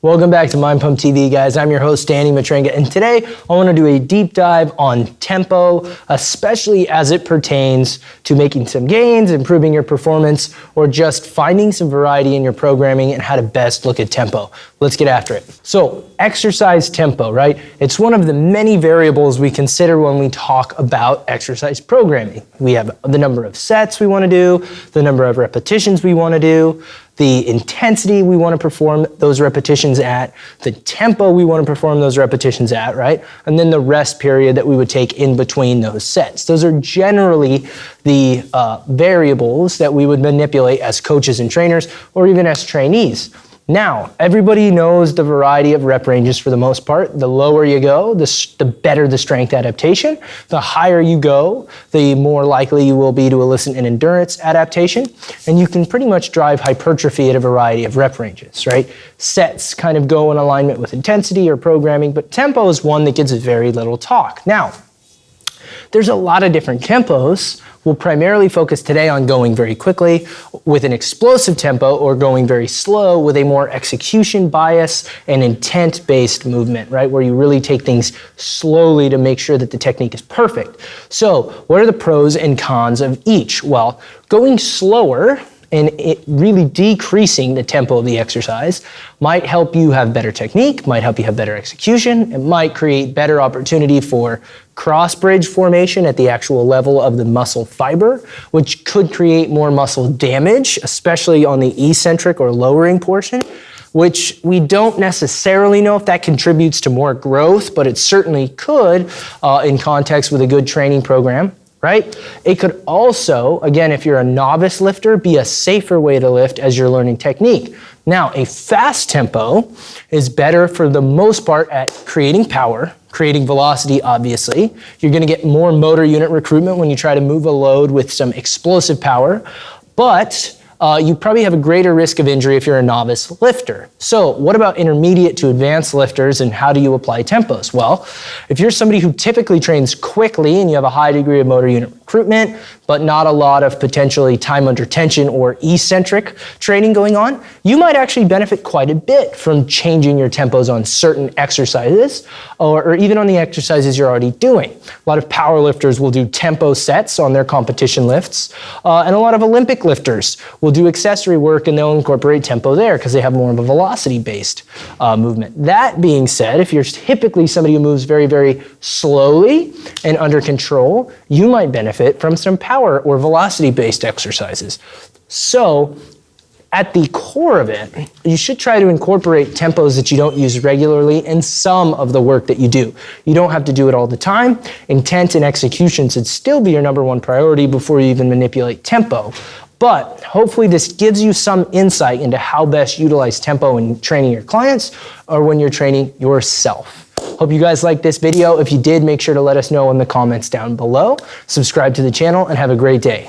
Welcome back to Mind Pump TV, guys. I'm your host, Danny Matrenga, and today I want to do a deep dive on tempo, especially as it pertains to making some gains, improving your performance, or just finding some variety in your programming and how to best look at tempo. Let's get after it. So, exercise tempo, right? It's one of the many variables we consider when we talk about exercise programming. We have the number of sets we want to do, the number of repetitions we want to do, the intensity we want to perform those repetitions at, the tempo we want to perform those repetitions at, right? And then the rest period that we would take in between those sets. Those are generally the variables that we would manipulate as coaches and trainers, or even as trainees. Now, everybody knows the variety of rep ranges for the most part. The lower you go, the better the strength adaptation. The higher you go, the more likely you will be to elicit an endurance adaptation. And you can pretty much drive hypertrophy at a variety of rep ranges, right? Sets kind of go in alignment with intensity or programming, but tempo is one that gets very little talk. Now, there's a lot of different tempos. We'll primarily focus today on going very quickly with an explosive tempo, or going very slow with a more execution bias and intent-based movement, right? Where you really take things slowly to make sure that the technique is perfect. So what are the pros and cons of each? Well, going slower and it really decreasing the tempo of the exercise might help you have better technique, might help you have better execution. It might create better opportunity for cross-bridge formation at the actual level of the muscle fiber, which could create more muscle damage, especially on the eccentric or lowering portion, which we don't necessarily know if that contributes to more growth, but it certainly could in context with a good training program. Right? It could also, again, if you're a novice lifter, be a safer way to lift as you're learning technique. Now, a fast tempo is better for the most part at creating power, creating velocity, obviously. You're gonna get more motor unit recruitment when you try to move a load with some explosive power, but you probably have a greater risk of injury if you're a novice lifter. So what about intermediate to advanced lifters, and how do you apply tempos? Well, if you're somebody who typically trains quickly and you have a high degree of motor unit recruitment, but not a lot of potentially time under tension or eccentric training going on, you might actually benefit quite a bit from changing your tempos on certain exercises, or even on the exercises you're already doing. A lot of power lifters will do tempo sets on their competition lifts, and a lot of Olympic lifters will do accessory work and they'll incorporate tempo there because they have more of a velocity-based movement. That being said, if you're typically somebody who moves very, very slowly and under control, you might benefit from some power or velocity-based exercises. So, at the core of it, you should try to incorporate tempos that you don't use regularly in some of the work that you do. You don't have to do it all the time. Intent and execution should still be your number one priority before you even manipulate tempo. But hopefully this gives you some insight into how best utilize tempo in training your clients or when you're training yourself. Hope you guys liked this video. If you did, make sure to let us know in the comments down below. Subscribe to the channel and have a great day.